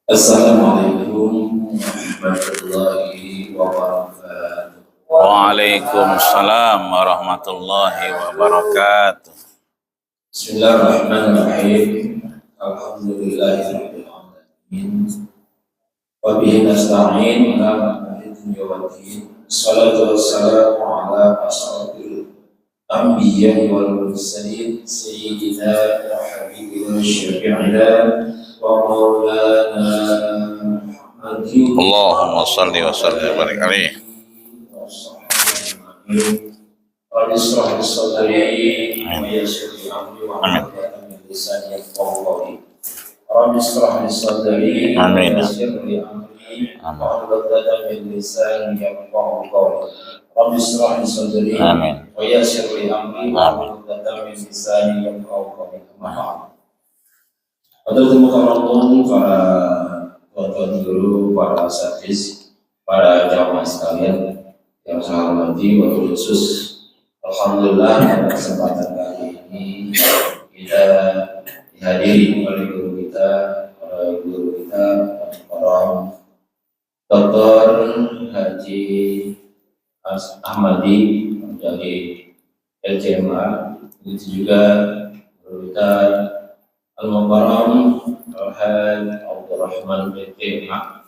Assalamualaikum warahmatullahi wabarakatuh. Waalaikumsalam warahmatullahi wabarakatuh. Bismillahirrahmanirrahim. Alhamdulillahirabbil alamin. Wa bihi nasta'in ala umuri dunya waddin. Wassalatu wassalamu ala asyrafil anbiya'i wal mursalin sayyidina wa habibina syafi'ina wa maulana Muhammadin. Allahumma salli wa sallim wa barik alaihi. Rabbi israh li sadri wa yassir li amri wahlul 'uqdatam min lisani yafqahu qawli. Rabbi israh li sadri wa yassir li amri wahlul 'uqdatam min lisani yafqahu qawli. Rabbi israh li sadri wa yassir li amri wahlul 'uqdatam min lisani yafqahu qawli. Untuk teman-teman para tuan-tuan guru, para asatidz, para jamaah sekalian yang saya hormati, wabil khusus alhamdulillah pada kesempatan kali ini kita dihadiri oleh guru kita, para Dr. Haji Ahmadi dari LCMA, begitu juga guru kita Al-Mukarram Al-Haj Abdurrahman BPMA.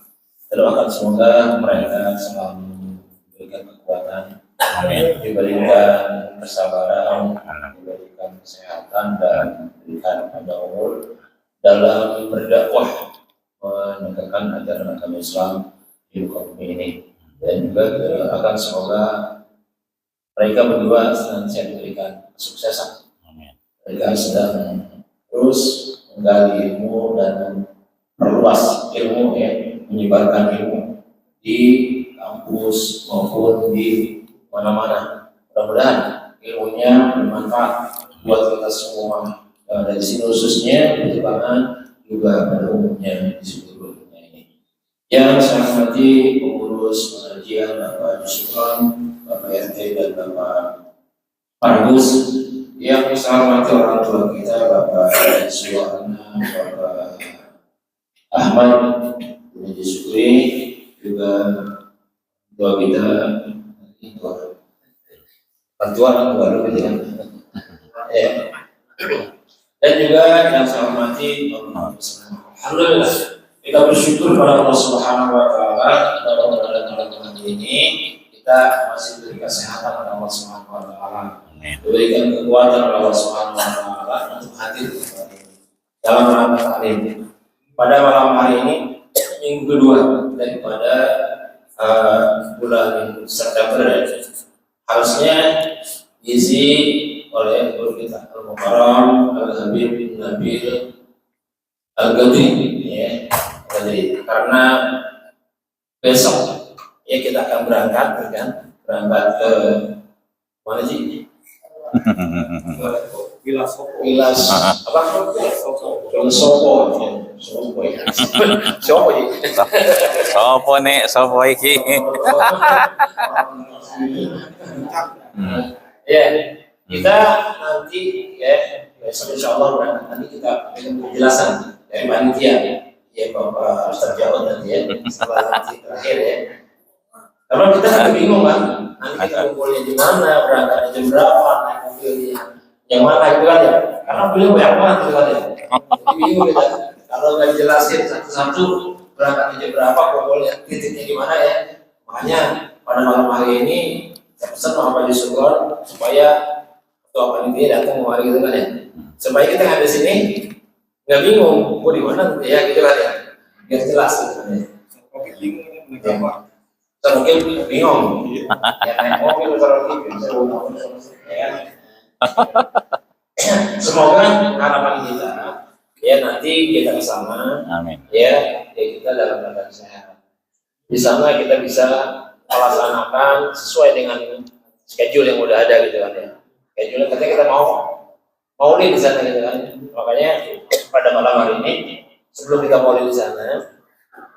Doakan semoga mereka selalu diberikan kekuatan, diberikan kesabaran, diberikan kesehatan, dan diberikan panjang umur dalam berdakwah menegakkan ajaran agama Islam di muka bumi ini. Dan juga akan semoga mereka berdua senantiasa diberikan kesuksesan. Mereka sedang terus menggali ilmu dan memperluas ilmu, menyebarkan ilmu di kampus maupun di mana-mana. Mudah-mudahan ilmunya bermanfaat buat kita semua. Dari sini khususnya pertimbangan juga pada umumnya di seluruh dunia ini. Yang saya hormati pengurus pengajian Bapak Yusufan, Bapak RT dan Bapak Agus, yang saya hormati orang tua kita Bapak Suwana, Bapak Ahmad Haji Syukri, juga tua kita bantuan baru gitu kan, dan juga yang saya hormati alhamdulillah kita bersyukur pada Allah Subhanahu Wa Taala pada teman ini kita masih diberi kesehatan oleh Allah Subhanahu Wa Taala, diberikan kekuatan oleh Allah Subhanahu Wa Taala untuk hadir dalam rangka hari ini. Pada malam hari ini minggu kedua daripada bulan September, harusnya diisi oleh guru kita Al-Mukarram Al-Habib Nabil Al-Ghadri, karena besok kita akan berangkat ke mana sih? Wilas apa? Sopo iki. Kita nanti besok insyaallah nanti kita akan penjelasan dari panitia Bapak Ustaz Jawad nanti setelah nanti terakhir karena kita nanti bingung kan, nanti kita kumpulnya di mana, berangkatnya jam berapa, naik mobilnya yang mana gitu kan karena beliau banyak banget gitu kan jadi bingung kita kalau nggak dijelasin satu-satu berangkatnya jam berapa, kumpulnya titiknya di mana makanya pada malam hari ini saya pesan sama Pak Yusufan supaya ketua panitia datang kemari gitu kan supaya kita nggak di sini nggak bingung mau di mana gitu kan biar jelas gitu kan mungkin bingung naik mobil semoga harapan kita nanti kita ke sana kita dalam keadaan sehat. Di sana kita bisa melaksanakan sesuai dengan schedule yang udah ada gitu kan schedule katanya kita mau di sana gitu kan, makanya pada malam hari ini sebelum kita mau di sana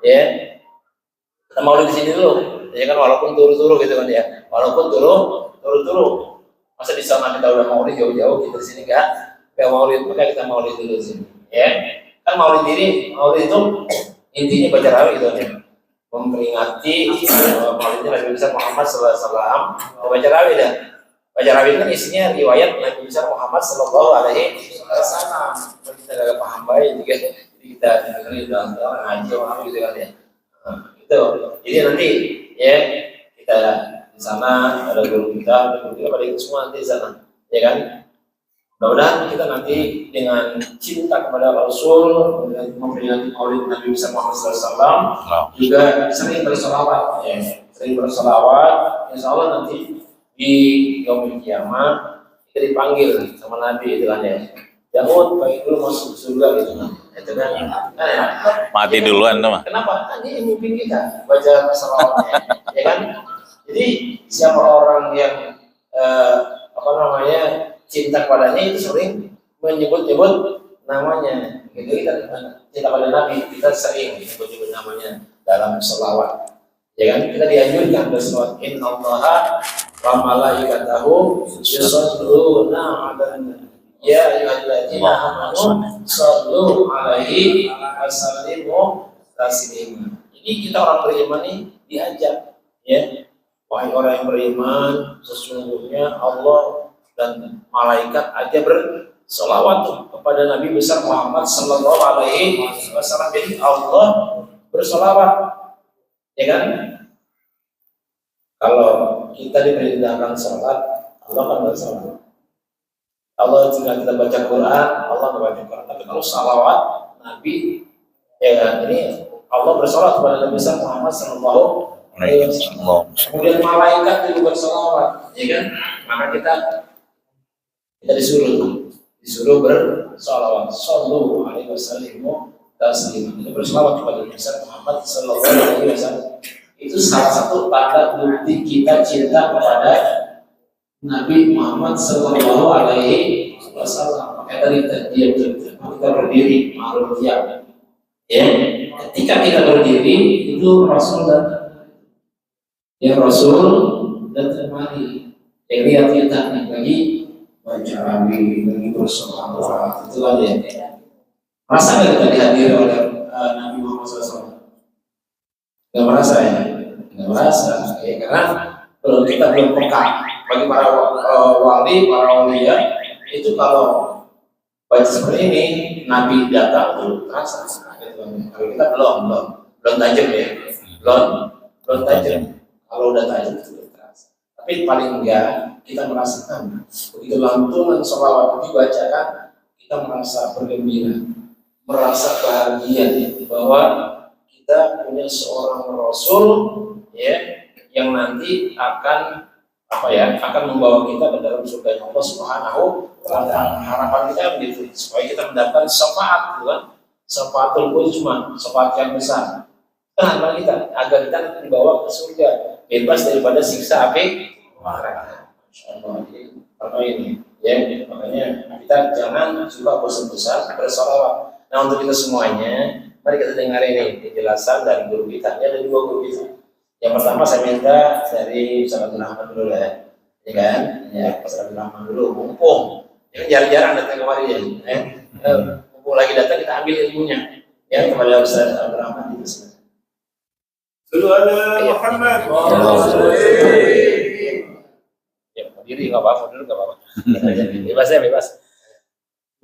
kita mau di sini dulu kan, walaupun turu-turu gitu kan walaupun turu-turu masa di sana kita udah mau jauh-jauh gitu, di sini nggak mau maka kita mau dulu di sini kan, mau diri itu intinya baca tarawih itu aja. Memperingati maulidnya Nabi besar Muhammad sallallahu alaihi wasallam. Baca tarawih dah. Baca tarawih kan isinya riwayat Nabi besar Muhammad sallallahu alaihi wasallam. Kita agak paham baik juga. Jadi kita dengerin dalam ngaji orang gitu kan ya. Nah, itu. Jadi nanti ya kita di sana ada guru kita pada ikut semua nanti di sana, ya kan? Mudah-mudahan kita nanti dengan cinta kepada Rasul, dengan memperingati Maulid Nabi besar Muhammad SAW, juga sering bersolawat, ya, sering bersolawat. Insya Allah nanti di yaumul kiamat kita dipanggil sama Nabi, itu kan ya. Jauh, baik dulu masuk surga gitu kan. Itu kan. Ya. Mati duluan tuh mah. Kenapa? Kan ini mimpin kita baca solawatnya, ya kan? Jadi siapa orang yang cinta kepadanya itu sering menyebut-nyebut namanya. Gitu kita cinta pada Nabi, kita sering menyebut-nyebut namanya dalam selawat. Ya kan? Kita dianjurkan berselawat. Innallaha wa malaikatahu yusholluna 'alan ya ayyuhalladzina amanu shollu 'alaihi wa sallimu taslima. Jadi kita orang beriman ini diajak, ya. Wahai orang yang beriman, sesungguhnya Allah dan malaikat aja bersolawat kepada Nabi besar Muhammad sallallahu alaihi wasallam. Jadi Allah bersolawat, ya kan? Kalau kita diperintahkan sholat, Allah kan bersolawat. Allah jika kita baca Quran, Allah membaca Quran. Tapi kalau salawat Nabi, ya ini Allah bersolawat kepada Nabi besar Muhammad sallallahu alaihi wasallam. Kemudian malaikat juga bersolawat, ya kan? Maka kita disuruh bersolawat, sallu alaihi wasallam taslima. Kita bersolawat kepada Nabi Muhammad sallallahu alaihi wasallam. Itu salah satu tanda bukti kita cinta kepada Nabi Muhammad sallallahu alaihi wasallam. Maka tadi kita berdiri ma'ruf ya. Ketika kita berdiri itu Rasul dan temani. Yang lihat kita nih lagi baca Nabi, lagi bersolawat, itu aja. Merasa nggak kita dihadiri oleh Nabi Muhammad SAW? Nggak merasa ya? Nggak merasa, ya karena kita belum peka. Bagi para wali, para aulia itu kalau baca seperti ini, Nabi datang itu terasa. Kalau kita belum tajam ya, belum tajam. Kalau udah tajam itu terasa. Tapi paling enggak kita merasakan begitu lantunan sholawat dibacakan, kita merasa bergembira, merasa bahagia bahwa kita punya seorang Rasul, ya, yang nanti akan membawa kita ke dalam surga Allah Subhanahu wa Ta'ala. Harapan kita begitu, supaya kita mendapatkan syafaat, syafaatul uzma, syafaat yang besar. Harapan kita agar kita dibawa ke surga, bebas daripada siksa api neraka. Insyaallah. Karena ini, ya, makanya kita jangan suka bosan-bosan bersolawat. Nah, untuk kita semuanya, mari kita dengar ini penjelasan dari guru kita. Ada dua guru kita. Yang pertama saya minta dari Ustaz Abdul Rahman dulu ya kan? Ya, Ustaz Abdul Rahman dulu, mumpung. Yang jarang-jarang datang kemari ya. Mumpung lagi datang kita ambil ilmunya. Ya, kepada Ustaz Abdul Rahman itu. Sallu ala Muhammad. Ya, berdiri nggak apa-apa, dulu nggak apa-apa. Bebas ya, bebas.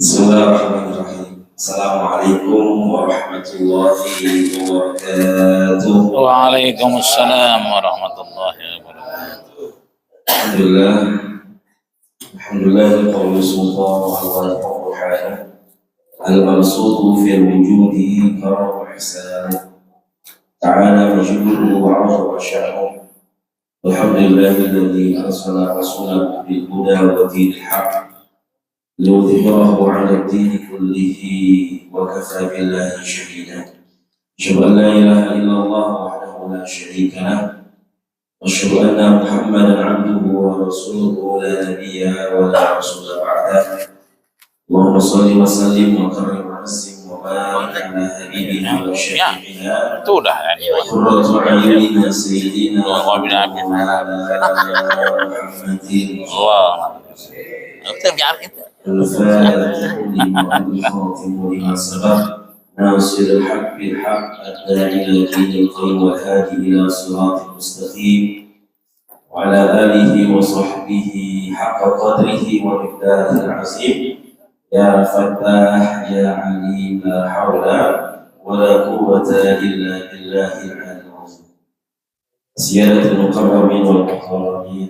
Bismillahirrahmanirrahim. Assalamualaikum warahmatullahi wabarakatuh. Waalaikumsalam warahmatullahi wabarakatuh. Alhamdulillah qawlu sultan wa qawlu al-mabsutu fi wujudi karam wa ihsan. Ta'ala majduhu wa 'azama sya'nuhu. Alhamdulillahilladzi arsala rasulahu bil huda wa dinil haqq liyudhhirahu 'ala ad-din kullihi wa kafa billahi shahida. Asyhadu an la ilaha illallah wahdahu la syarika lah wa asyhadu anna Muhammadan 'abduhu wa rasuluhu la nabiyya wa la rasula ba'dahu. Allahumma shalli wa sallim wa karrim wa nassim wa barik ala habibina wa syafi'ina. Itu udah kan. Qurratu a'yunina sayyidina wa Muhammadin. Allah. Kita biar itu. الفاتح لما الخاتم لما سبق ناصر الحق بالحق الداعي إلى دين القيم والهادي إلى صراط مستقيم وعلى آله وصحبه حق قدره ومقداره العظيم. يا فتاح يا عليم لا حول ولا قوة إلا بالله العلي العظيم. سيادة المقربين والمحترمين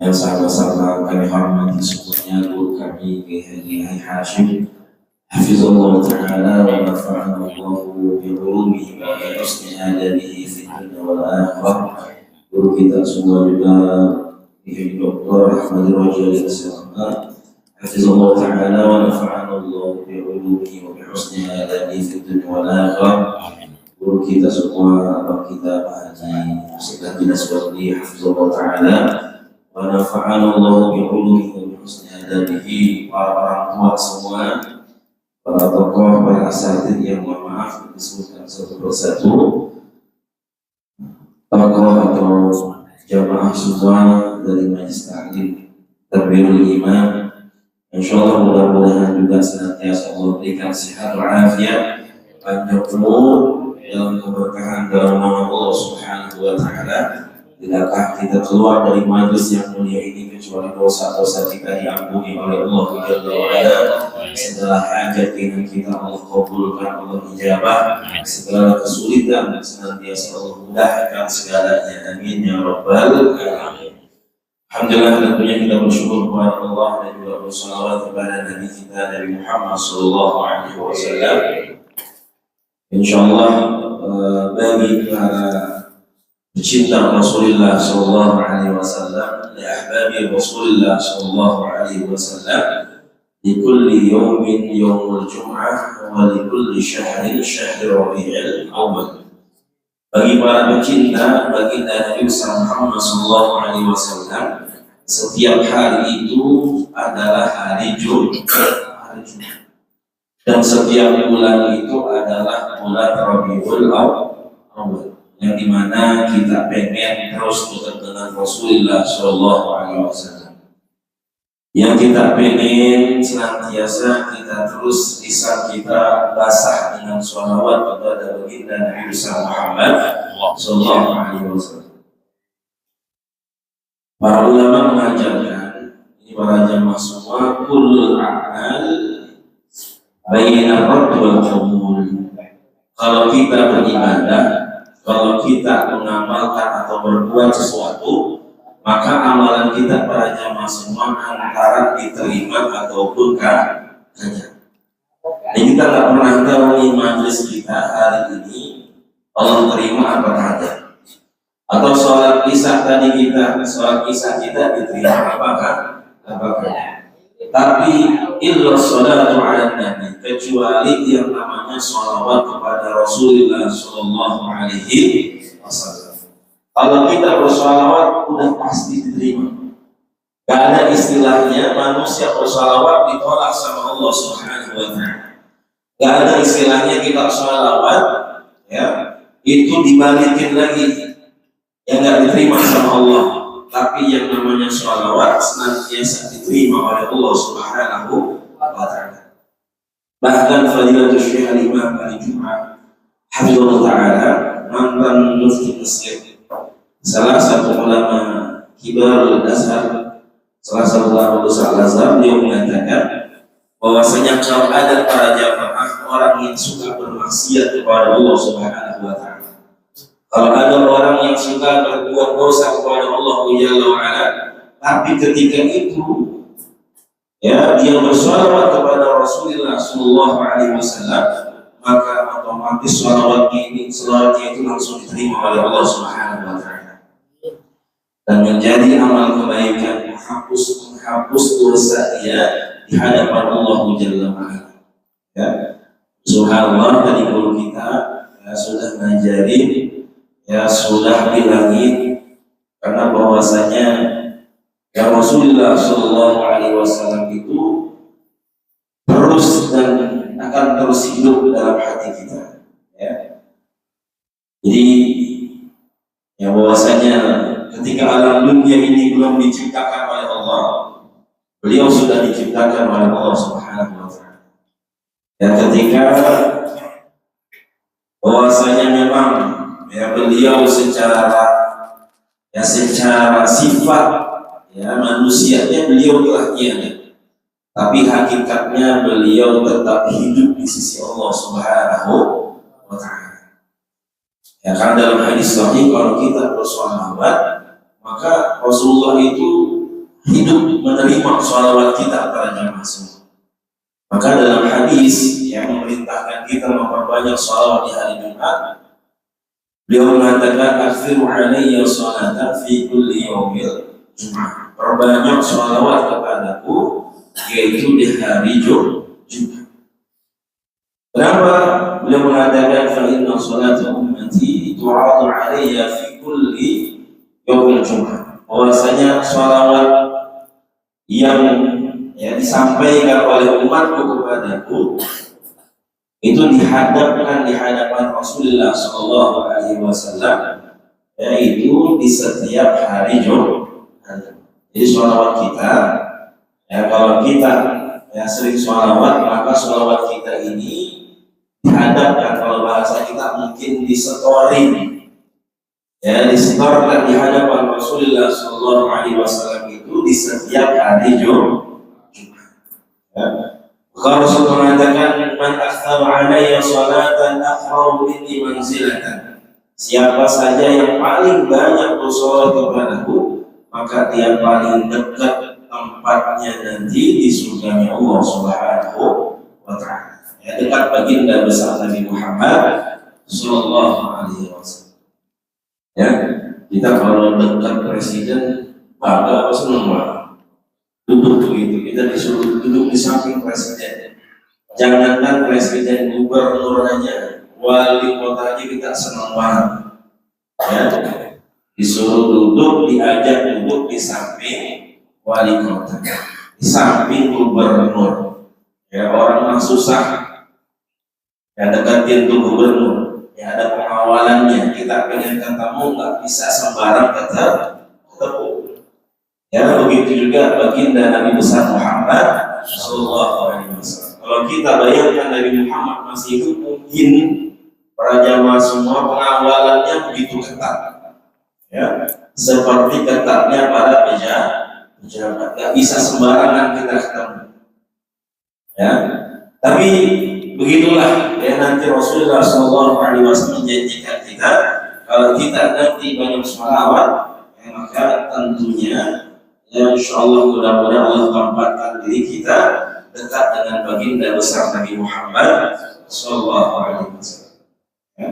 yang sama-sama kami hormati semuanya, guru kami Kiai Hashim hafizallahu ta'ala wa nafa'ana Allahu bi ulumihi wa bi husni adabihi fi dunya wal akhirah. Guru kita semua juga Kiai Dr. Ahmad Rajali Salama hafizallahu ta'ala wa nafa'ana Allahu bi ulumihi wa bi husni adabihi fi dunya wal akhirah. Guru kita semua, Bapak kita Pak Haji Ustaz Dinas Bakri hafizallahu ta'ala wa nafa'ana Allah bi'uluhi wa bihusni adabihi. Para orang tua semua, para tokoh, para asatidz yang mohon maaf disebutkan satu persatu, tokoh atau jamaah semua dari Majelis Ta'lim Tabirul Iman, insyaallah mudah-mudahan juga senantiasa Allah berikan sehat walafiat, panjang umur dalam keberkahan dalam nama Allah Subhanahu wa taala. Tidakkah kita keluar dari majlis yang mulia ini kecuali dosa-dosa kita diampuni oleh Allah Jalla wa'ala. Segala hajat kita Allah kabulkan, Allah ijabah. Segala kesulitan senantiasa Allah mudahkan segalanya. Amin ya rabbal alamin. Alhamdulillah, tentunya kita bersyukur kepada Allah dan juga bersalawat kepada Nabi kita Nabi Muhammad sallallahu alaihi wasallam. Insyaallah bagi para pecinta Rasulullah sallallahu alaihi wasallam, li ahbabi Rasulullah sallallahu alaihi wasallam, di kulli yawmin yawmul jum'ah wa li kulli syahrin syahr Rabiul Awwal. Bagi para pecinta baginda Nabi Muhammad sallallahu alaihi wasallam, setiap hari itu adalah hari Jumat. Dan setiap bulan itu adalah bulan Rabiul Awwal, yang dimana kita pengen terus dekat dengan Rasulullah Shallallahu Alaihi Wasallam, yang kita pengen senantiasa kita terus lisan kita basah dengan sholawat kepada baginda Nabi Muhammad Shallallahu Alaihi Wasallam. Para ulama mengajarkan, ini para jamaah semua, kullul a'mal bayna radd wal qabul. Kalau kita beribadah, kalau kita mengamalkan atau berbuat sesuatu, maka amalan kita para jamaah semua antara diterima ataupun kagak. Dan kita nggak pernah tahu di majelis kita hari ini Allah terima apa kagak. Atau sholat isya tadi kita, sholat isya kita diterima apakah? Tapi illa sholatu ala nabi, kecuali yang namanya sholawat kepada Rasulullah Sallallahu Alaihi Wasallam. Kalau kita bersholawat udah pasti diterima. Gak ada istilahnya manusia bersholawat ditolak sama Allah Subhanahu Wa Taala. Gak ada istilahnya kita sholawat ya itu dibalikin lagi yang gak diterima sama Allah. Tapi yang namanya sholawat senantiasa diterima oleh Allah Subhanahu wa Ta'ala. Bahkan Fadilatul Syekh Al-Imam Al-Jum'ah hafizallahu ta'ala, mantan mufti Mesir, salah satu ulama kibar Al-Azhar, salah satu ulama besar Al-Azhar, dia mengatakan bahwasanya kalau ada para jamaah orang yang suka bermaksiat kepada Allah Subhanahu wa Ta'ala, kalau ada orang yang suka berbuat dosa kepada Allah Jalla wa'ala, tapi ketika itu ya dia bersalawat kepada Rasulullah Sallallahu Alaihi Wasallam, maka otomatis salawatnya itu langsung diterima oleh Allah Subhanahu Wa Taala dan menjadi amal kebaikan, menghapus dosa dia di hadapan Allah Jalla wa'ala. Ya, subhanallah, tadi guru kita ya, sudah ngajarin, ya sudah bilangin, karena bahwasanya ya Rasulullah Sallallahu Alaihi Wasallam itu terus dan akan terus hidup dalam hati kita. Ya. Jadi ya bahwasanya ketika alam dunia ini belum diciptakan oleh Allah, beliau sudah diciptakan oleh Allah Subhanahu Wa Taala. Dan ketika bahwasanya memang ya beliau secara sifat ya manusianya beliau telah tiada, tapi hakikatnya beliau tetap hidup di sisi Allah Subhanahu wa Ta'ala. Ya, karena dalam hadis sahih kalau kita bersolawat maka Rasulullah itu hidup menerima sholawat kita para jamaah semua. Maka dalam hadis yang memerintahkan kita memperbanyak sholawat di hari Jumat, beliau mengatakan akhfiru alayya sholatan fi kulli yaumil Jumat. Perbanyak sholawat kepadaku yaitu di hari Jumat. Kenapa beliau mengatakan fa inna sholata ummati tu'adu alayya fi kulli yaumil Jumat? Bahwasanya sholawat yang disampaikan oleh umatku kepadaku itu dihadapkan di hadapan Rasulullah Shallallahu Alaihi Wasallam, yaitu di setiap hari Jumat. Jadi sholawat kita, ya kalau kita sering sholawat, maka sholawat kita ini dihadapkan, kalau bahasa kita mungkin disetorkan, disetorkan di hadapan Rasulullah Shallallahu Alaihi Wasallam itu di setiap hari Jumat. Kalau Rasul mengatakan man aktsara alayya salatan aqra'u minni manzilatan, siapa saja yang paling banyak bersolat kepadaku maka dia paling dekat tempatnya nanti di surganya Allah Subhanahu wa Ta'ala. Ya, dekat baginda besar Nabi Muhammad sallallahu alaihi wasallam. Ya, kita kalau dekat presiden bangga apa senang banget. Duduk begitu, kita disuruh duduk di samping presiden. Jangankan presiden, gubernur aja, wali kota aja kita senang banget. Ya, disuruh duduk, diajak duduk di samping wali kota, di samping gubernur. Ya, orang mah susah, ya deketin tuh gubernur. Ya ada pengawalannya. Kita pengen ketemu nggak bisa sembarang ketemu. Ya begitu juga baginda Nabi besar Muhammad Sallallahu Alaihi Wasallam. Kalau kita bayangkan Nabi Muhammad masih hidup, mungkin para jamaah semua pengawalannya begitu ketat. Ya, seperti ketatnya para pejabat, nggak bisa sembarangan kita ketemu. Ya, tapi begitulah ya nanti Rasulullah Sallallahu Alaihi Wasallam menjanjikan kita kalau kita nanti banyak sholawat, ya, maka tentunya ya insyaallah mudah-mudahan Allah tempatkan diri kita dekat dengan baginda besar Nabi Muhammad sallallahu alaihi wasallam. Ya.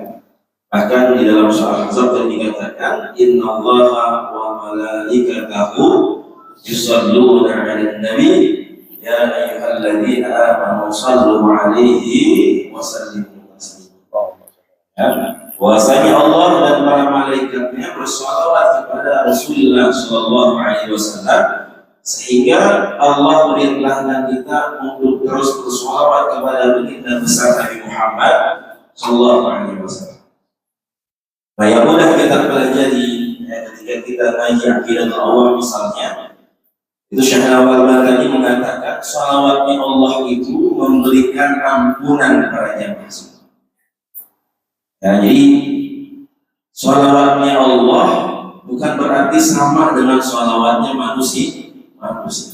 Bahkan di dalam surah Al-Ahzab dikatakan innallaha wa malaikatahu yusholluna 'alan nabi ya ayyuhalladzina amanu shallu 'alaihi wa sallimu taslima. Ya. Bahwasanya Allah dan para malaikatnya bersolawat kepada Rasulullah Shallallahu Alaihi Wasallam, sehingga Allah perintahkan kita untuk terus bersolawat kepada baginda besar Nabi Muhammad Shallallahu Alaihi Wasallam. Nah, yang mudah kita pelajari ketika kita ngaji akidah Allah misalnya, itu Syekh Al-Albani mengatakan sholawatnya Allah itu memberikan ampunan kepada jamaah. Ya, jadi sholawatnya Allah bukan berarti sama dengan sholawatnya manusia.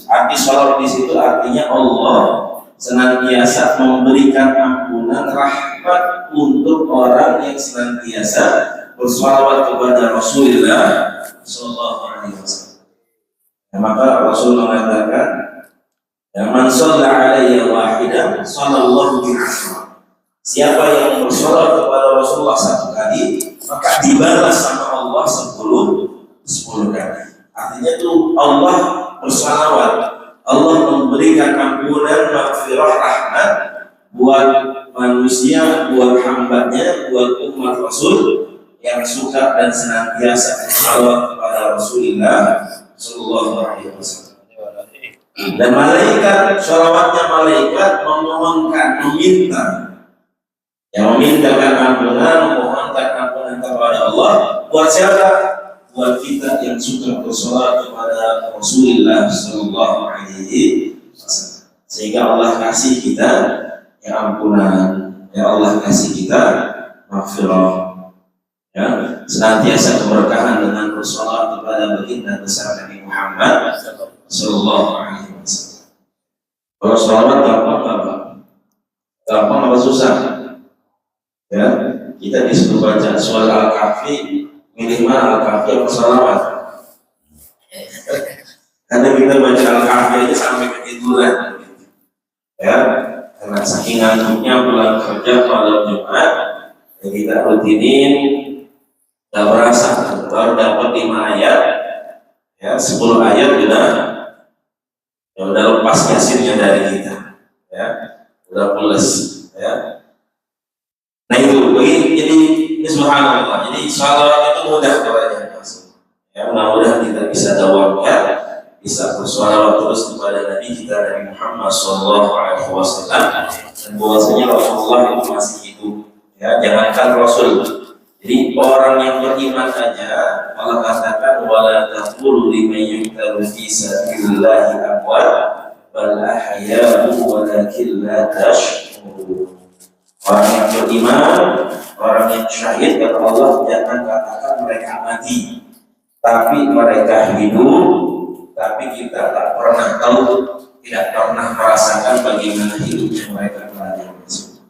Arti sholawat di situ artinya Allah senantiasa memberikan ampunan rahmat untuk orang yang senantiasa bersholawat kepada Rasulullah Sallallahu Alaihi Wasallam. Ya, maka Rasul mengatakan, "Ya man shalla alayya wahidan, sallallahu bihi asyra." Siapa yang bersolat kepada Rasulullah satu kali, maka dibalas sama Allah 10 kali. Artinya itu Allah bersalawat, Allah memberikan ampunan, maghfirah, rahmat buat manusia, buat hambanya, buat umat Rasul yang suka dan senantiasa bersalawat kepada Rasulullah Sallallahu Alaihi Wasallam. Dan malaikat, sholawatnya malaikat memohonkan, memintakan ampunan, memohonkan ampunan kepada Allah. Buat siapa? Buat kita yang suka bersolat kepada Rasulullah Sallallahu Alaihi Wasallam. Sehingga Allah kasih kita ampunan, ya Allah kasih kita maghfirah. Ya, senantiasa keberkahan dengan bersolawat kepada baginda besar Nabi Muhammad Sallallahu Alaihi Wasallam. Kalau sholawat gampang apa? Gampang apa susah? Ya, kita disuruh baca surah Al-Kahfi, minimal Al-Kahfi atau sholawat. Karena kita baca Al-Kahfi aja sampai ketiduran. Ya, karena saking ngantuknya pulang kerja malam Jumat, ya kita rutinin. Gak berasa, baru dapat 5 ayat, ya 10 ayat udah lepas yasinnya dari kita, ya udah pulas, ya. Nah itu, jadi ini subhanallah, jadi sholawat itu mudah caranya, ya mudah-mudahan kita bisa dawamkan, bisa bersolawat terus kepada Nabi kita Nabi Muhammad SAW, dan bahwasanya Rasulullah itu masih hidup, ya jangankan Rasul. Jadi orang yang beriman saja Allah katakan wala taqulu liman yuqtalu fi sabilillahi amwat bal ahya'un walakin la tashkurun. Orang yang beriman, orang yang syahid kata Allah jangan katakan mereka mati, tapi mereka hidup, tapi kita tak pernah tahu, tidak pernah merasakan bagaimana hidupnya mereka pada Yesus.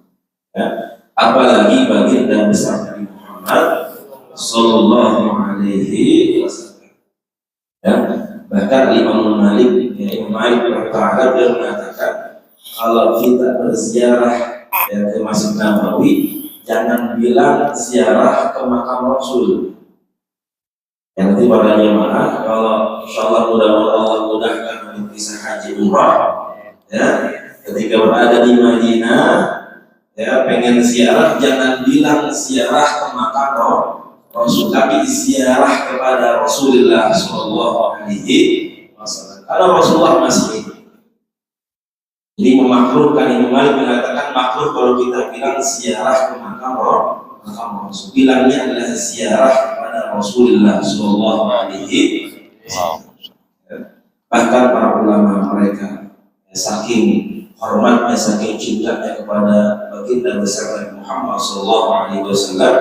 Ya. Apalagi baginda besar Nabi Sallallahu Alaihi Wasallam. Ya, bahkan Imam Malik, Imam Malik Taala dia mengatakan kalau kita berziarah ke Masjid Nabawi, jangan bilang ziarah ke makam Rasul. Yang nanti pada jemaah kalau insyaallah mudah-mudahan Allah mudahkan untuk bisa haji umrah, ya ketika berada di Madinah. Ya, pengen ziarah jangan bilang ziarah ke makam Rasul, tapi ziarah kepada Rasulullah Sallallahu Alaihi Wasallam. Karena Rasulullah masih hidup. Jadi memakruhkan, Imam Malik mengatakan makruh kalau kita bilang ziarah ke makam Rasul. Bilangnya adalah ziarah kepada Rasulullah Sallallahu Alaihi Wasallam. Bahkan para ulama mereka saking hormatnya, saking cintanya kepada baginda besar Nabi Muhammad Sallallahu Alaihi Wasallam,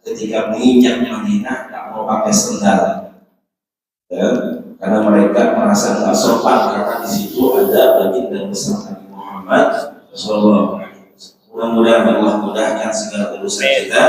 ketika menginjak Madinah tak mau pakai sendal, ya, karena mereka merasa nggak sopan karena di situ ada baginda besar Nabi Muhammad Sallallahu Alaihi Wasallam. Mudah-mudahan Allah mudahkan segala urusan kita,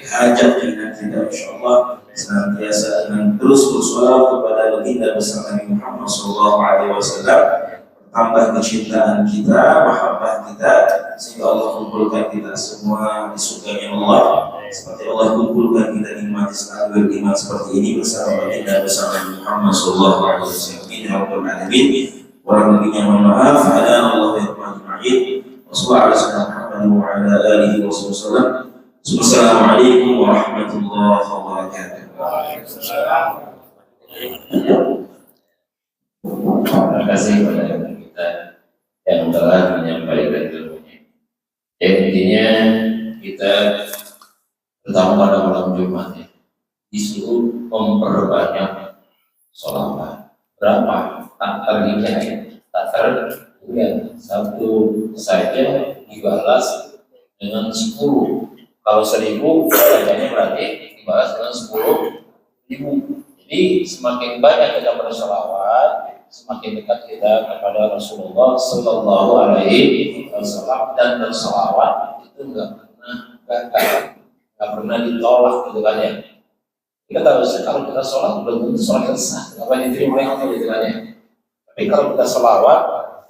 hajat kita insyaallah senantiasa dengan terus bersolawat kepada baginda besar Nabi Muhammad Sallallahu Alaihi Wasallam. Tambah kecintaan kita, mahabbah kita, sehingga Allah kumpulkan kita semua di surganya Allah. Seperti Allah kumpulkan kita di majlis takbir iman seperti ini bersama baginda besar Nabi Muhammad Sallallahu Alaihi Wasallam. Ini Rabbul Alamin. Kurang lebihnya mohon maaf. Ada Allah yang majma'in. Wassalamualaikum warahmatullahi wabarakatuh. Wassalamualaikum warahmatullahi wabarakatuh. Terima kasih kepada kita yang telah menyampaikan ilmunya. Intinya kita terutama pada malam Jumat ya, disuruh memperbanyak sholawat. Berapa? Tak terhingga ya, tak terhingga. Satu saja dibalas dengan 10. Kalau 1000 bedanya berarti dibalas dengan 10.000. Jadi semakin banyak kita bersolawat, semakin dekat kita kepada Rasulullah Sallallahu Alaihi Wasallam, dan bersolawat itu nggak pernah gagal, nggak pernah ditolak gitu kan ya. Kita tahu sih kalau kita sholat belum tentu sholat sah, nggak banyak diterima yang gitu kan ya. Tapi kalau kita sholawat,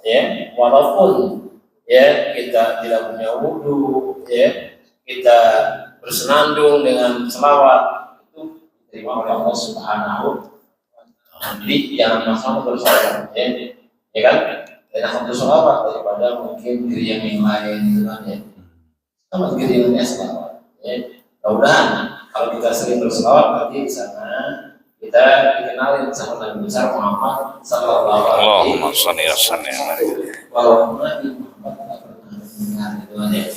ya walaupun ya kita tidak punya wudhu, ya kita bersenandung dengan sholawat, terima oleh Allah Subhanahu wa Ta'ala. Jadi jangan masalah bersolawat, ya kan? Dan akan bersolawat daripada mungkin diri yang lain gitu kan ya. Sama diri yang lainnya selawat. Ya. Mudah-mudahan kalau kita sering bersolawat berarti di sana kita dikenalin sama Nabi besar Muhammad Sallallahu Alaihi Wasallam. Bahwa Nabi Muhammad tidak pernah mendengar gitu kan ya.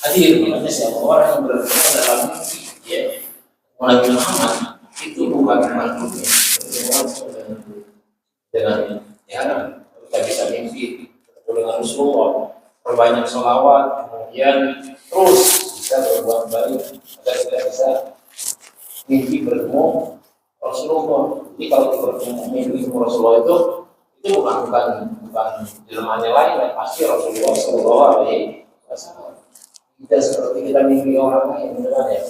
Hadir makanya siapa orang yang berada dalam ya. Nabi Muhammad itu bukan makhluknya dengan ya kita bisa mimpi dengan Rasulullah, perbanyak sholawat, kemudian terus bisa berbuat baik agar kita bisa mimpi bertemu Rasulullah. Jadi kalau kita bertemu mimpi bertemu Rasulullah itu bukan jelmaan yang lain, pasti Rasulullah Shallallahu Alaihi Wasallam. Tidak seperti kita mimpi orang lain, benar ya.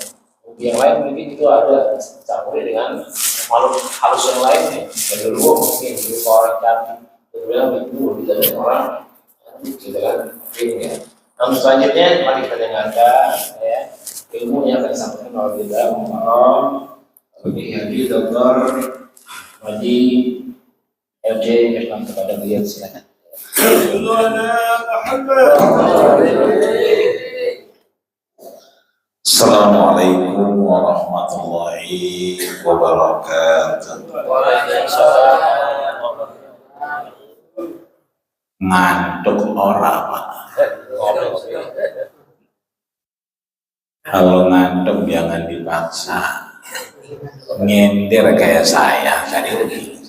Mimpi yang lain mungkin itu ada campur dengan makhluk halus yang lain ya. Dari dulu mungkin berupa orang cantik, berbeda itu kita dari orang gitu kan. Ini ya. Namun selanjutnya mari kita dengarkan ya ilmu yang akan disampaikan oleh kita Habib Dr. Haji LJ Irfan kepada beliau silakan. Assalamualaikum warahmatullahi wabarakatuh. Ngantuk ora Pak? Kalau ngantuk jangan dipaksa. Nyender kayak saya tadi begini.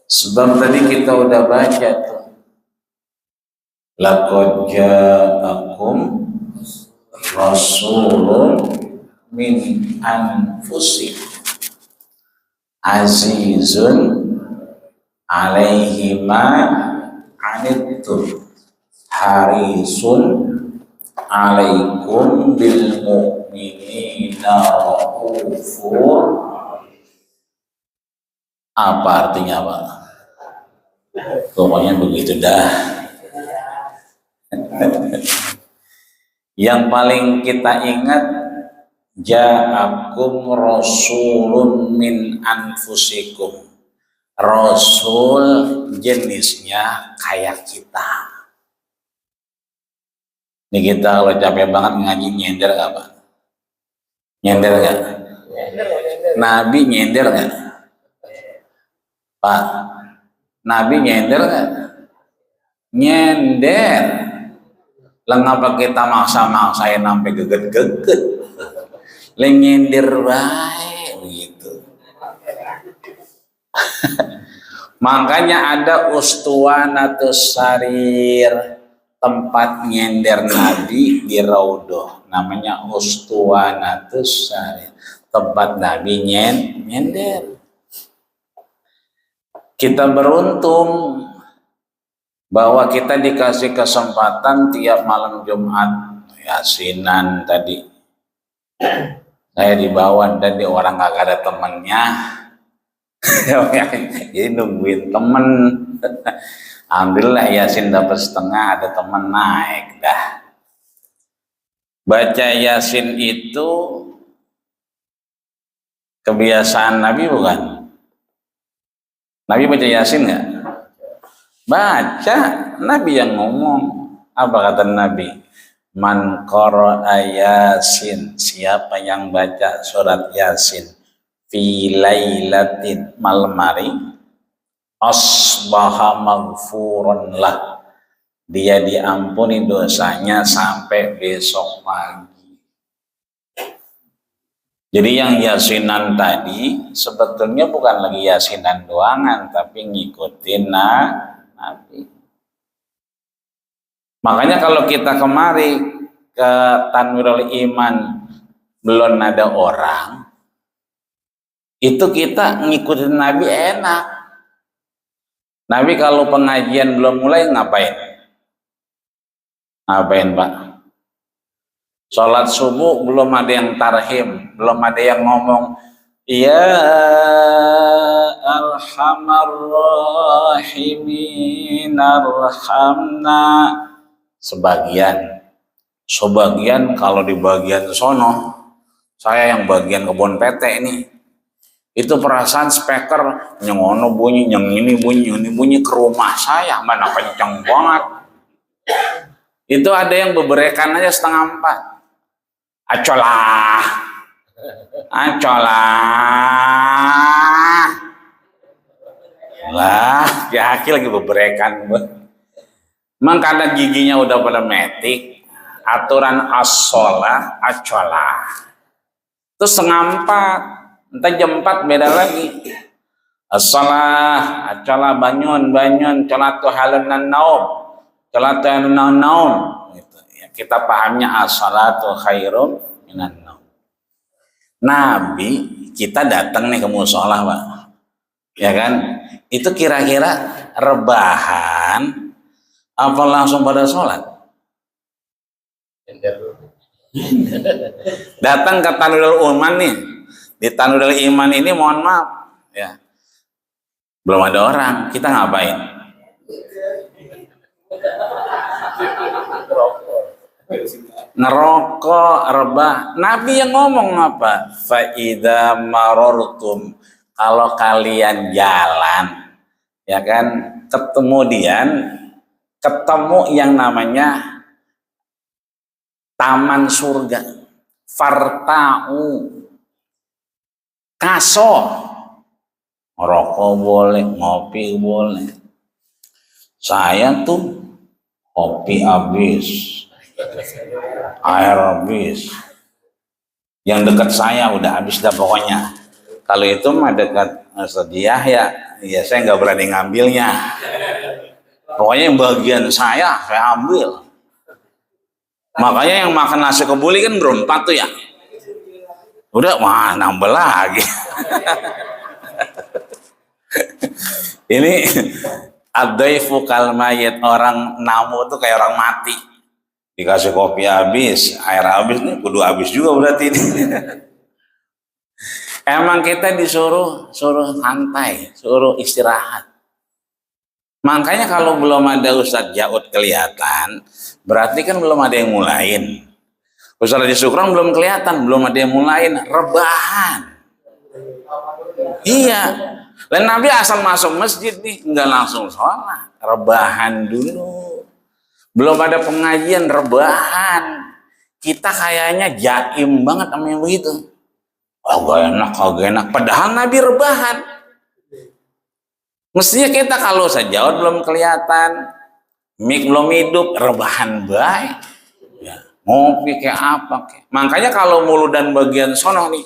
Sebab tadi kita udah baca tuh. Laqad ja'akum rasulun min anfusikum azizun alaihi ma anittum harisun alaikum bil mu'minina raufur. Apa artinya Pak? Pokoknya begitu dah. Yang paling kita ingat, ja'akum rasulun min anfusikum. Rasul jenisnya kayak kita. Ini kita kalau capek banget ngaji nyender gak Pak? Nyender gak? Nabi nyender gak? Pak, Nabi nyender gak? Nyender. Lengapa kita maksa-maksain sampai geget-geget? Nyender baik begitu. Makanya ada Ustuwanatus Sarir, tempat nyender Nabi di Raudhah, namanya Ustuwanatus Sarir, tempat Nabi nyender. Kita beruntung bahwa kita dikasih kesempatan tiap malam Jumat yasinan tadi. Saya dibawa dan di orang gak ada temennya. Jadi nungguin temen. Alhamdulillah yasin dapat setengah, ada temen naik dah. Baca yasin itu kebiasaan Nabi bukan? Nabi baca yasin nggak? Baca, Nabi yang ngomong. Apa kata Nabi? Man qara'a yasin, siapa yang baca surat yasin fi lailatin, malam hari, asbaha maghfurun lah, dia diampuni dosanya sampai besok pagi. Jadi yang yasinan tadi sebetulnya bukan lagi yasinan doangan, tapi ngikutin Nabi. Makanya kalau kita kemari ke Tanwirul Iman belum ada orang, itu kita ngikutin Nabi enak. Nabi kalau pengajian belum mulai ngapain? Ngapain Pak? Sholat subuh belum ada yang tarhim, belum ada yang ngomong ya arhamar rahimin arhamna. Sebagian kalau di bagian sono, saya yang bagian kebun PT ini, itu perasaan speaker yang ono bunyi, yang ini bunyi ke rumah saya, mana kenceng banget. Itu ada yang beberekan aja 3:30. Acolah lah, Jaki lagi beberekan. Memang karena giginya udah pada metik, aturan as-sholah acolah. Terus 3:30, entah jam 4 beda lagi. As-sholah acolah bangun colatu halunan naum, colatu halunan naum. Gitu, ya. Kita pahamnya as-salatu khairum minan naum. Nabi kita datang nih ke musola, Pak. Ya kan? Itu kira-kira rebahan apa langsung pada sholat? Datang ke Tanurul Iman nih. Di Tanurul Iman ini mohon maaf ya. Belum ada orang, kita ngapain? Ngerokok, rebah. Nabi yang ngomong apa? Fa idza marortum, kalau kalian jalan, ya kan, ketemu yang namanya taman surga. Farta'u, kaso, ngerokok boleh, ngopi boleh. Saya tuh kopi habis, air habis. Yang dekat saya udah habis dah pokoknya. Kalau itu mah dekat Ustadz ya saya nggak berani ngambilnya. Pokoknya yang bagian saya ambil. Makanya yang makan nasi kebuli kan berempat tuh ya. Udah wah nambah lagi. Ini ad-dhaifu kal mayyit, orang namu tuh kayak orang mati. Dikasih kopi habis, air habis nih kudu habis juga berarti ini. Emang kita suruh santai, suruh istirahat. Makanya kalau belum ada Ustadz Jaud kelihatan, berarti kan belum ada yang mulain. Ustadz Haji Sukron belum kelihatan, belum ada yang mulain, rebahan. Iya. Dan Nabi asal masuk masjid nih, nggak langsung sholat, rebahan dulu. Belum ada pengajian, rebahan. Kita kayaknya jaim banget sama yang begitu. Oh gak enak. Padahal Nabi rebahan. Mestinya kita kalau sejauh belum kelihatan, mik belum hidup, rebahan baik. Ya, ngopi kayak apa. Makanya kalau muludan bagian sono nih,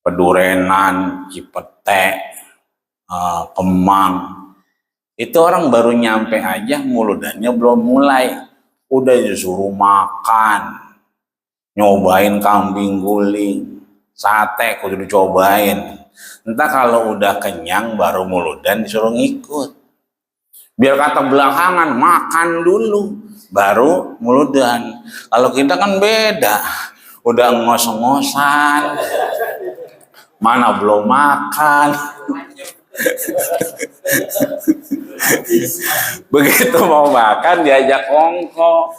Pedurenan, Cipete, Kemang, itu orang baru nyampe aja muludannya belum mulai. Udah disuruh makan, nyobain kambing guling, sate kudu dicobain. Entah kalau udah kenyang baru muludan disuruh ngikut. Biar kata belakangan makan dulu baru muludan. Kalau kita kan beda, udah ngos-ngosan, mana belum makan. Begitu mau makan diajak kongko.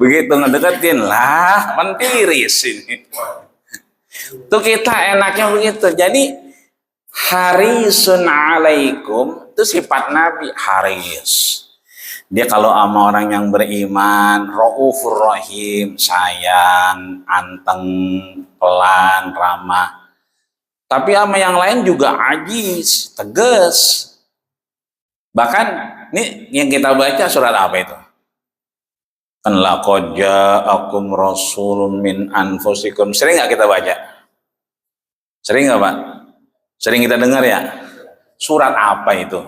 Begitu ngedeketin lah mentiris ini. Tuh kita enaknya begitu. Jadi harisun alaikum itu sifat Nabi, haris. Dia kalau sama orang yang beriman, raufur rahim, sayang, anteng, pelan, ramah. Tapi sama yang lain juga ajiz, tegas. Bahkan ini yang kita baca surat apa itu? Kan laqad ja'akum rasulun min anfusikum. Sering nggak kita baca? Sering nggak Pak? Sering kita dengar ya? Surat apa itu?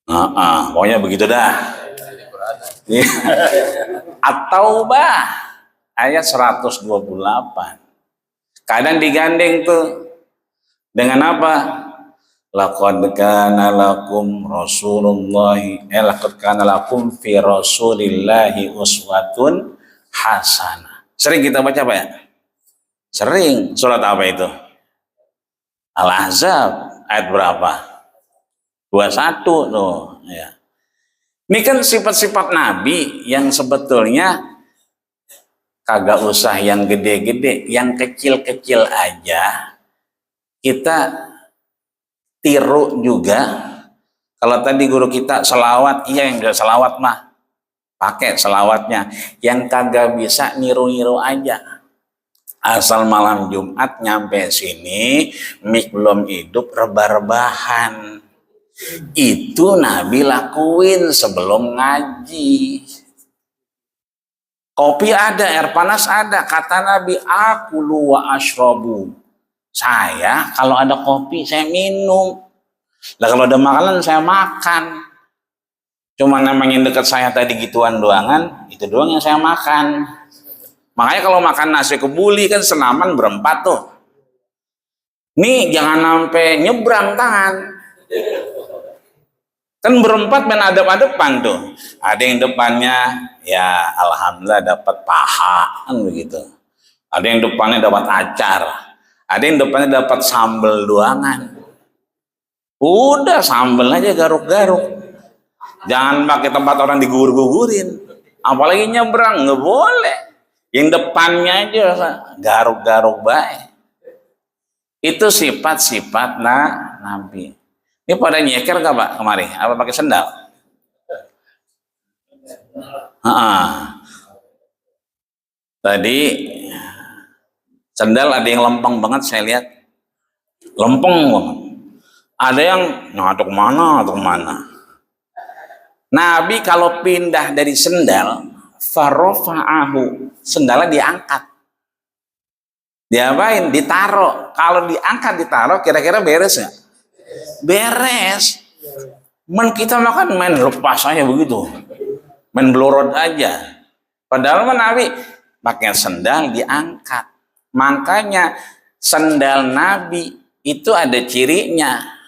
Pokoknya begitu dah. At-Taubah ayat 128. Kadang digandeng tuh dengan apa? Laqad kana lakum laqad kana lakum fi rasulillahi uswatun hasanah. Sering kita baca Pak ya? Sering. Surat apa itu? Al-Ahzab ayat berapa? 21 tuh ya. Ini kan sifat-sifat Nabi yang sebetulnya kagak usah yang gede-gede, yang kecil-kecil aja kita tiru juga. Kalau tadi guru kita selawat, iya yang gak selawat mah pakai selawatnya. Yang kagak bisa niru-niru aja. Asal malam Jumat nyampe sini, mik belum hidup, rebah-rebahan. Itu Nabi lakuin sebelum ngaji. Kopi ada, air panas ada. Kata Nabi, akulu wa ashrabu. Saya kalau ada kopi saya minum. Lah kalau ada makanan saya makan. Cuma memang yang dekat saya tadi gituan doangan, itu doang yang saya makan. Makanya kalau makan nasi kebuli kan senaman berempat tuh. Nih jangan sampai nyebrang tangan. Kan berempat main adep-adepan tuh. Ada yang depannya ya alhamdulillah dapat paha kan begitu. Ada yang depannya dapat acar. Ada yang depannya dapat sambal doangan. Udah sambal aja garuk-garuk. Jangan pakai tempat orang digugur-gugurin. Apalagi nyebrang nggak boleh. Yang depannya aja garuk-garuk baik. Itu sifat-sifat Nabi. Ini pada nyeker gak Pak kemarin? Apa pakai sendal? Tadi sendal ada yang lempeng banget saya lihat. Lempeng banget. Ada yang atau kemana. Nabi kalau pindah dari sendal, farofa'ahu, sendalnya diangkat. Diapain? Ditaruh. Kalau diangkat ditaruh, kira-kira beres nggak? Beres. Kita makan main lepas aja begitu, main belorot aja. Padahal Nabi pakai sendal diangkat. Makanya sendal Nabi itu ada cirinya.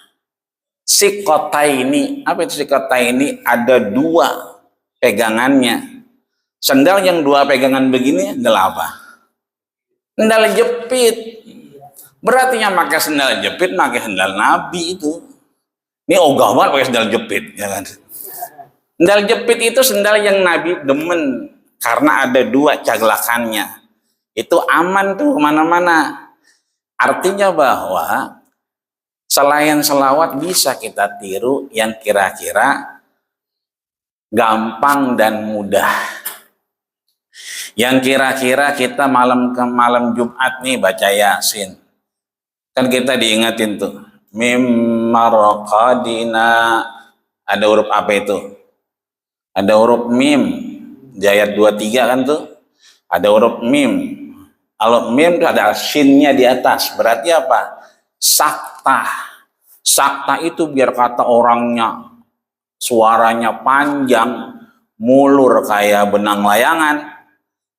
Sikotaini. Apa itu sikotaini? Ada dua pegangannya. Sendal yang dua pegangan begini adalah apa? Sendal jepit. Berarti yang pakai sendal jepit, pakai sendal Nabi itu. Ini ogah banget pakai sendal jepit, ya kan? Sendal jepit itu sendal yang Nabi demen karena ada dua caglakannya. Itu aman tuh kemana-mana. Artinya bahwa selain selawat bisa kita tiru yang kira-kira gampang dan mudah. Yang kira-kira kita malam ke malam Jumat nih baca Yasin. Kan kita diingatin tuh, mim marqadina, ada huruf apa itu? Ada huruf mim, di ayat 23 kan tuh, ada huruf mim. Kalau mim itu ada shinnya di atas, berarti apa? Sakta. Sakta itu biar kata orangnya, suaranya panjang, mulur kayak benang layangan,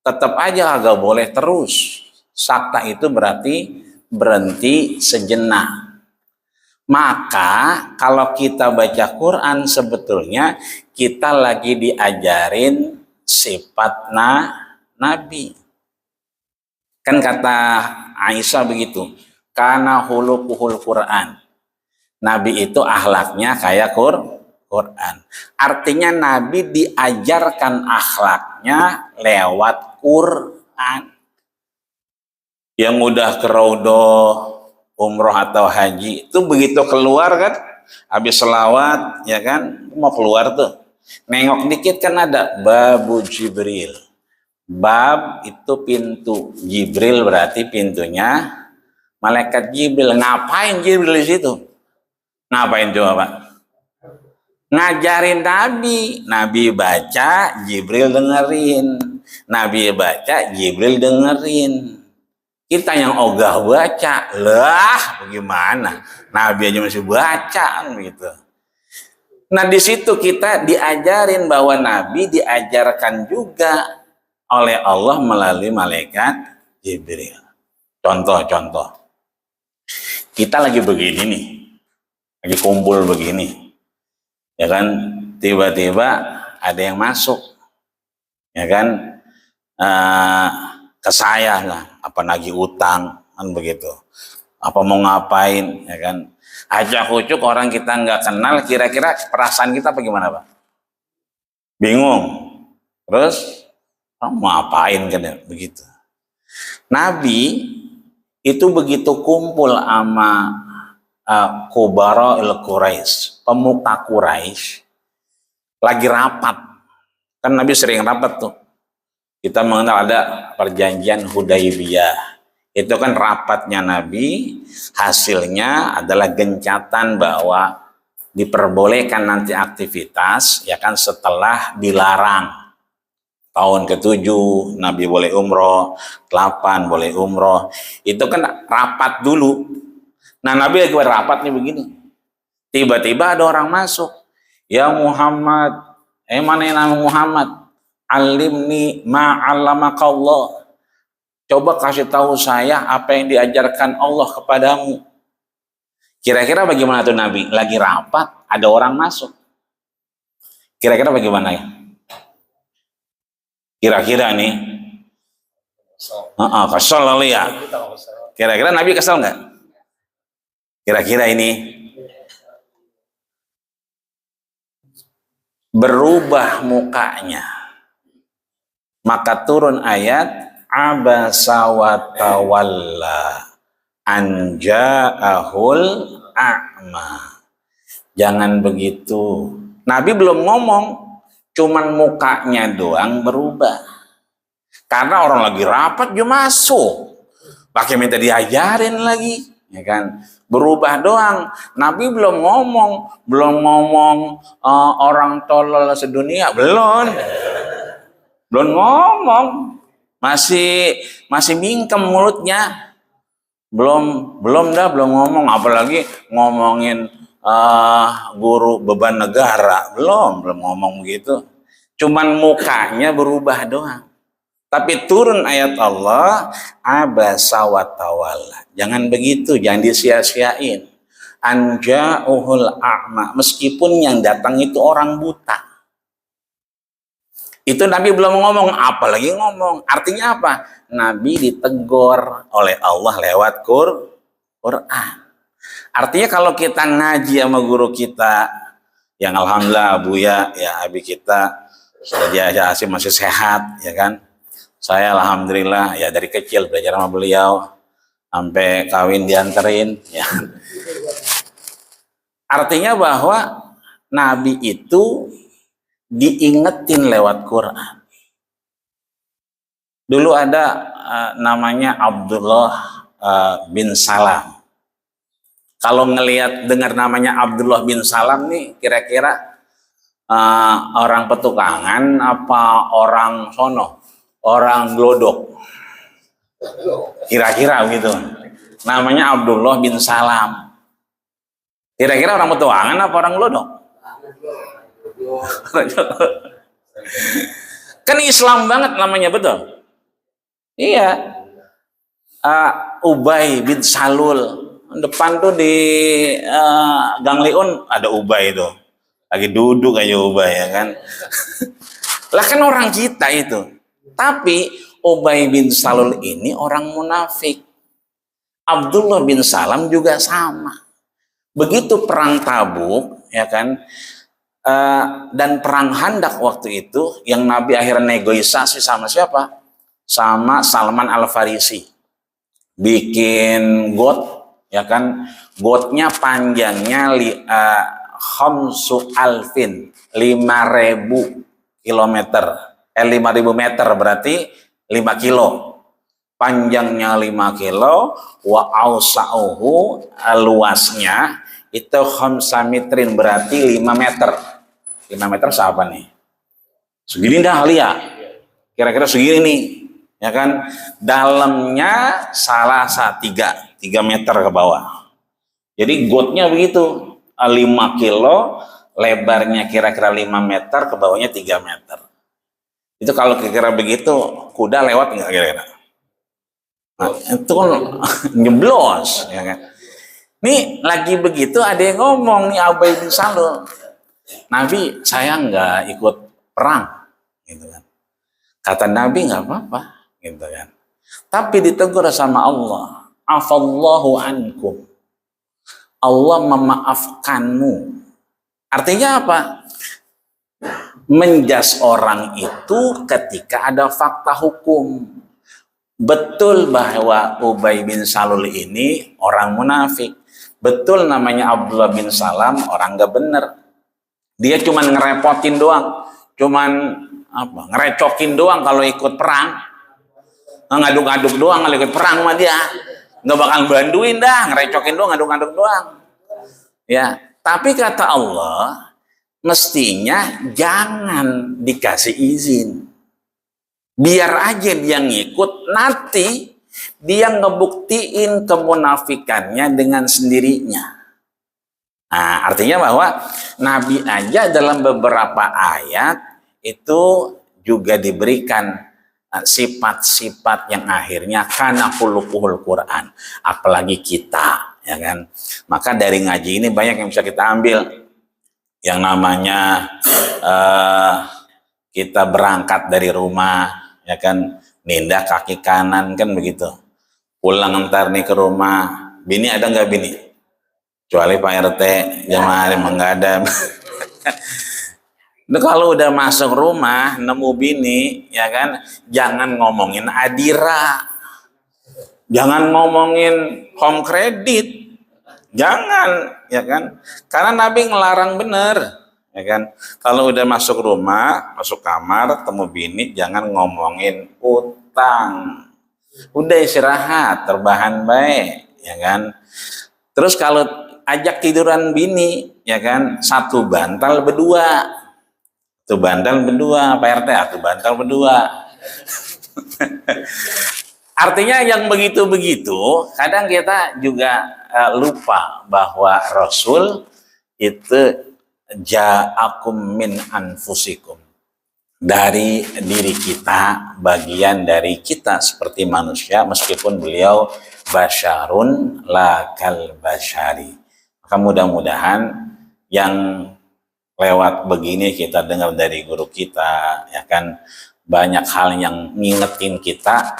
tetap aja agak boleh terus. Sakta itu berarti berhenti sejenak. Maka kalau kita baca Quran sebetulnya kita lagi diajarin sifat Nabi. Kan kata Aisyah begitu, karena hulukuhul Quran. Nabi itu akhlaknya kayak Quran. Artinya Nabi diajarkan akhlaknya lewat Quran. Yang udah ke Raudhah, umroh atau haji, itu begitu keluar kan, habis selawat, ya kan, mau keluar tuh, nengok dikit kan ada babu Jibril. Bab itu pintu, Jibril berarti pintunya malaikat Jibril. Ngapain Jibril di situ? Ngapain coba Pak? Ngajarin Nabi. Nabi baca, Jibril dengerin. Nabi baca, Jibril dengerin. Kita yang ogah baca, lah bagaimana? Nabi aja masih baca gitu. Nah di situ kita diajarin bahwa Nabi diajarkan juga oleh Allah melalui malaikat Jibril. Contoh. Kita lagi begini nih, lagi kumpul begini, ya kan? Tiba-tiba ada yang masuk, ya kan? Ke saya lah, apa nagih utang kan begitu, apa mau ngapain, ya kan, ajak ucuk orang kita nggak kenal, kira-kira perasaan kita apa gimana Pak? Bingung, terus mau ngapain kan ya begitu. Nabi itu begitu kumpul sama Kubara Quraisy, pemuka Quraisy, lagi rapat, kan Nabi sering rapat tuh. Kita mengenal ada perjanjian Hudaybiyah. Itu kan rapatnya Nabi, hasilnya adalah gencatan bahwa diperbolehkan nanti aktivitas, ya kan, setelah dilarang. Tahun ke-7 Nabi boleh umroh, 8 boleh umroh. Itu kan rapat dulu. Nah Nabi lagi rapat nih begini. Tiba-tiba ada orang masuk. Ya Muhammad, Mana yang nama Muhammad? Alimni ma'allamakallah. Coba kasih tahu saya apa yang diajarkan Allah kepadamu. Kira-kira bagaimana tuh Nabi? Lagi rapat, ada orang masuk. Kira-kira bagaimana ya? Kira-kira nih. Kesel kali ya. Kira-kira Nabi kesel nggak? Kira-kira ini. Berubah mukanya. Maka turun ayat abasa wa tawalla an ja'ahul a'ma. Jangan begitu. Nabi belum ngomong, cuman mukanya doang berubah. Karena orang lagi rapat dia masuk. Pakai minta diajarin lagi, ya kan? Berubah doang. Nabi belum ngomong orang tolol sedunia, belum ngomong, masih mingkem mulutnya, belum ngomong, apalagi ngomongin guru beban negara, belum ngomong begitu, cuman mukanya berubah doang. Tapi turun ayat Allah, abasa wa tawalla. Jangan begitu, jangan disia-siain. Anja'uhul a'ma, meskipun yang datang itu orang buta. Itu Nabi belum ngomong, apalagi ngomong. Artinya apa? Nabi ditegur oleh Allah lewat Quran. Artinya kalau kita ngaji sama guru kita, yang alhamdulillah Buya, ya abi kita, sudah dia Asim masih sehat, ya kan? Saya alhamdulillah ya dari kecil belajar sama beliau sampai kawin dianterin ya. Artinya bahwa Nabi itu diingetin lewat Quran. Dulu ada namanya Abdullah bin Salam. Kalau dengar namanya Abdullah bin Salam nih, kira-kira orang petukangan apa orang sono? Orang glodok, kira-kira begitu. Namanya Abdullah bin Salam. Kira-kira orang petualangan apa orang glodok? Kan Islam banget namanya, betul? Iya. Ubay bin Salul. Depan tuh di Gang Leon ada Ubay itu. Lagi duduk aja Ubay, ya kan? Lah kan orang kita itu. Tapi Ubay bin Salul ini orang munafik. Abdullah bin Salam juga sama. Begitu perang Tabuk, ya kan, dan perang Handak waktu itu, yang Nabi akhirnya negosiasi sama siapa? Sama Salman Al-Farisi. Bikin got, ya kan, gotnya panjangnya khamsu alfin, 5.000 kilometer. 5.000 meter berarti 5 kilo. Panjangnya 5 kilo, wa ausa'uhu, luasnya itu khamsa mitrin berarti 5 meter. 5 meter siapa nih? Segini dah lihat. Kira-kira segini nih, ya kan? Dalamnya salah 3 meter ke bawah. Jadi gotnya begitu, 5 kilo, lebarnya kira-kira 5 meter, ke bawahnya 3 meter. Itu kalau kira-kira begitu, kuda lewat nggak kira-kira? Nah, itu kan nyeblos, ya kan? Nih lagi begitu ada yang ngomong nih Ubay bin Salul, Nabi saya nggak ikut perang, gitu kan? Kata Nabi nggak apa-apa, gitu kan? Tapi ditegur sama Allah, afallahu ankum, Allah memaafkanmu. Artinya apa? Menjas orang itu ketika ada fakta hukum. Betul bahwa Ubay bin Salul ini orang munafik. Betul namanya Abdullah bin Salam orang gak bener. Dia cuman ngerepotin doang. Cuman ngerecokin doang kalau ikut perang. Ngaduk-aduk doang kalau ikut perang sama dia. Gak bakal bantuin dah, ngerecokin doang, ngaduk-aduk doang. Ya, tapi kata Allah, mestinya jangan dikasih izin. Biar aja dia ngikut, nanti dia ngebuktiin kemunafikannya dengan sendirinya. Nah, artinya bahwa Nabi aja dalam beberapa ayat itu juga diberikan sifat-sifat yang akhirnya kana khuluquhul Quran, apalagi kita, ya kan. Maka dari ngaji ini banyak yang bisa kita ambil, yang namanya kita berangkat dari rumah, ya kan, nindah kaki kanan kan begitu, pulang ntar nih ke rumah, bini ada nggak bini? Kecuali Pak RT jamaah emang nggak ada. Nah, kalau udah masuk rumah nemu bini, ya kan, jangan ngomongin adira, jangan ngomongin home credit, jangan, ya kan, karena Nabi ngelarang bener, ya kan. Kalau udah masuk rumah, masuk kamar, temu bini, jangan ngomongin utang, udah istirahat, terbahan baik, ya kan. Terus kalau ajak tiduran bini, ya kan, satu bantal berdua. Tuh bantal berdua, Pak RT, tuh bantal berdua. Artinya yang begitu-begitu, kadang kita juga lupa bahwa Rasul itu ja'akum min anfusikum. Dari diri kita, bagian dari kita seperti manusia, meskipun beliau basyarun lakal basyari. Maka mudah-mudahan yang lewat begini kita dengar dari guru kita, ya kan, banyak hal yang ngingetin kita.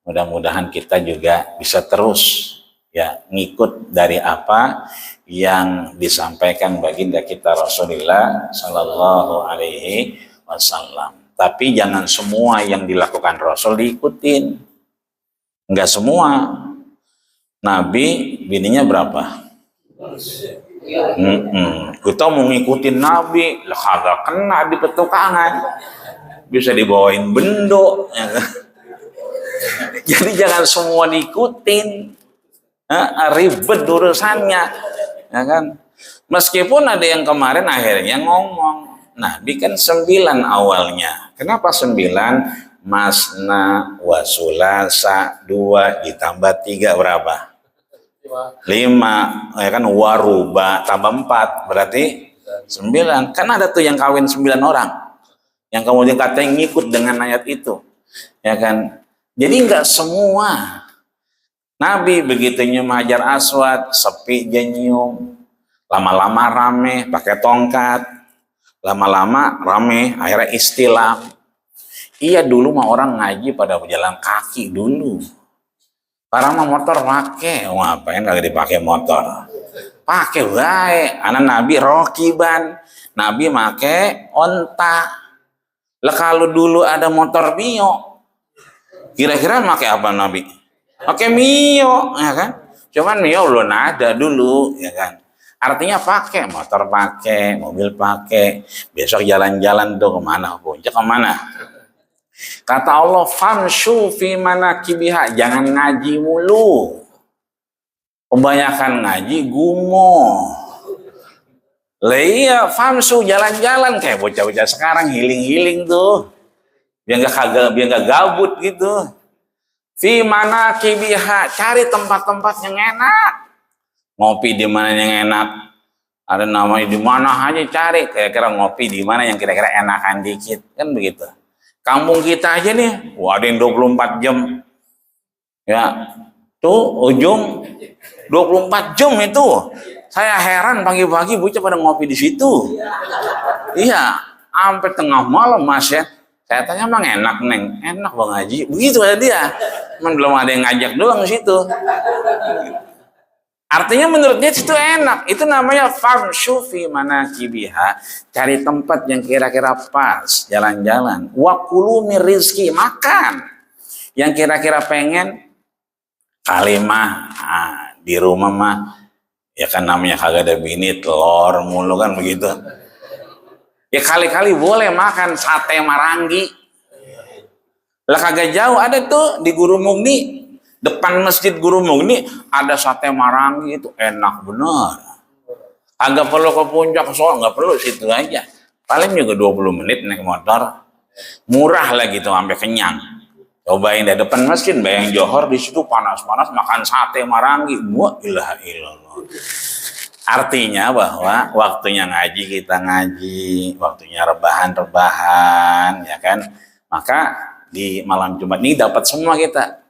Mudah-mudahan kita juga bisa terus ya ngikut dari apa yang disampaikan baginda kita Rasulullah Sallallahu Alaihi Wasallam. Tapi jangan semua yang dilakukan Rasul diikutin. Enggak semua. Nabi bininya berapa? Kita mau ngikutin Nabi, lah kagak kena di petukangan, bisa dibawain bendo, ya kan? Jadi jangan semua diikutin, ribet urusannya, ya kan? Meskipun ada yang kemarin akhirnya ngomong, Nabi kan 9 awalnya, kenapa 9? Masna wasulasa 2 ditambah 3 berapa? 5, ya kan, waruba tambah 4 berarti 9. Kan ada tuh yang kawin 9 orang yang kemudian katanya ngikut dengan ayat itu, ya kan. Jadi nggak semua. Nabi begitu nyium Hajar Aswad sepi dia nyium, lama-lama rame pakai tongkat, lama-lama rame akhirnya istilam. Iya, dulu mah orang ngaji pada berjalan kaki dulu. Barang mah motor pakai, ngapain kagak dipakai motor? Pakai baik. Anak Nabi rokiban, Nabi make onta. Lah kalau dulu ada motor Mio, kira-kira pakai apa Nabi? Pakai Mio, ya kan? Cuman Mio belum ada dulu, ya kan? Artinya pakai motor, pakai mobil, pakai. Besok jalan-jalan tuh kemana? Puncak kemana? Kata Allah, famshu fi manakibiha, jangan ngaji mulu. Kebanyakan ngaji gumoh. Lah iya, famshu jalan-jalan kayak bocah-bocah sekarang healing-healing tuh. Biar enggak gabut gitu. Fi manakibiha, cari tempat-tempat yang enak. Ngopi di mana yang enak. Ada namanya di mana aja cari, kira-kira ngopi di mana yang kira-kira enakan dikit, kan begitu. Kampung kita aja nih, ada yang 24 jam. Ya, tuh ujung 24 jam itu. Saya heran pagi-pagi bocah pada ngopi di situ. Iya, sampai tengah malam Mas ya. Saya tanya, "Emang enak, Neng?" "Enak Bang Haji." Begitu aja dia. Cuman belum ada yang ngajak doang di situ. Artinya menurut dia itu enak. Itu namanya famshu fi manakibiha. Cari tempat yang kira-kira pas, jalan-jalan. Wa kulu mir rizki, makan. Yang kira-kira pengen kalimah, di rumah mah ya kan namanya kagak ada bini, telur mulu kan begitu. Ya kali-kali boleh makan sate Marangi. Lah kagak jauh ada tuh di Guru Mugni. Depan masjid Guru Mugni ada sate Marangi, itu enak bener. Agak perlu ke puncak soal, nggak perlu, situ aja. Paling juga 20 menit naik motor. Murah lagi tuh sampai kenyang. Cobain deh depan masjid, bayang Johor di situ panas-panas makan sate Marangi. Wah, ilah ilallah. Artinya bahwa waktunya ngaji kita ngaji, waktunya rebahan-rebahan, ya kan? Maka di malam Jumat ini dapat semua kita.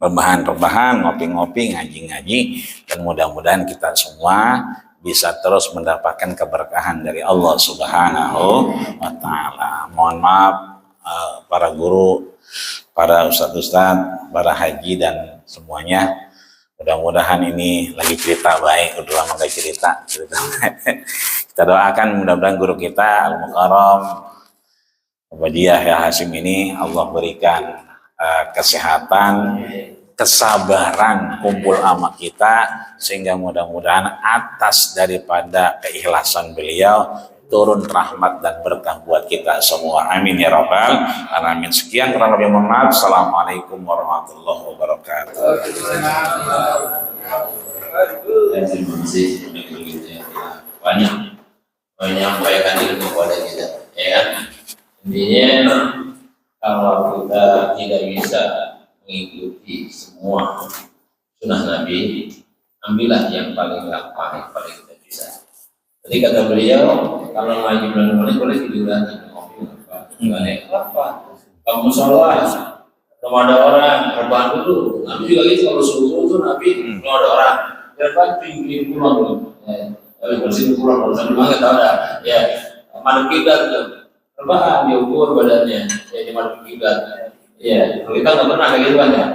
Rebahan-rebahan, ngopi-ngopi, ngaji-ngaji, dan mudah-mudahan kita semua bisa terus mendapatkan keberkahan dari Allah Subhanahu wa Ta'ala. Mohon maaf para guru, para ustadz-ustadz, para haji dan semuanya. Mudah-mudahan ini lagi cerita baik, udah lama gak cerita baik. Kita doakan mudah-mudahan guru kita Al-Mukarram Muhammadiyah ya Hasim ini Allah berikan kesehatan, kesabaran kumpul sama kita, sehingga mudah-mudahan atas daripada keikhlasan beliau turun rahmat dan berkah buat kita semua. Amin ya rabbal alamin. Sekian, kurang lebih mohon maaf. Assalamualaikum warahmatullahi wabarakatuh. Terima kasih. Banyak menyampaikan ilmu kepada kita, ya kan? Intinya kalau kita tidak bisa mengikuti semua sunnah Nabi, ambillah yang paling gampang, yang paling kita bisa. Jadi kata beliau, kalau ngaji bulan Ramadan boleh diulangi, apa? Kamu sholat, kalau ada orang rebahan dulu. Nabi juga gitu, kalau subuh itu Nabi kalau ada orang rebahan pinggir pulang dulu. Tapi bersih pulang, kalau sambil nggak tahu dah. Ya, madep kiblat tuh, rebahan diukur badannya, ya di madep kiblat. Ya, kita nggak pernah kayak gitu kan ya.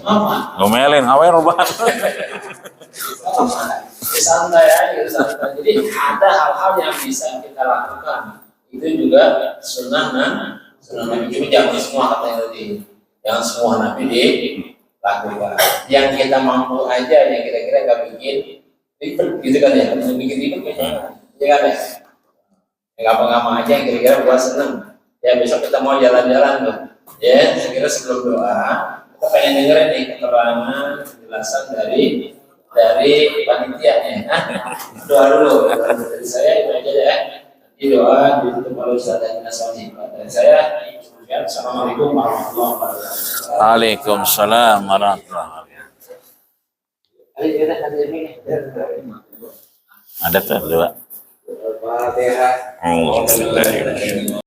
Apa? Ngomelin, awe rebahan. Santai aja, santai. Jadi ada hal-hal yang bisa kita lakukan. Itu juga sunnah Nabi. Cuma jangan semua kata yang tadi, yang semua Nabi dilakukan. Yang kita mampu aja, yang kira-kira nggak bikin ribet, gitu kan ya? Bikin ribet kayaknya, ya kan ya? Yang apa-apa aja yang kira-kira buat seneng. Ya besok kita mau jalan-jalan tuh. Ya, saya kira sebelum doa kita pengen dengerin nih keterangan penjelasan dari panitianya. Doa dulu dari saya itu aja ya. Nanti doa ditutup oleh Ustaz dan Nasani. Dari saya, Assalamualaikum warahmatullahi wabarakatuh. Waalaikumsalam warahmatullahi wabarakatuh. Ada tuh dua. Al-Fatihah. Alhamdulillah.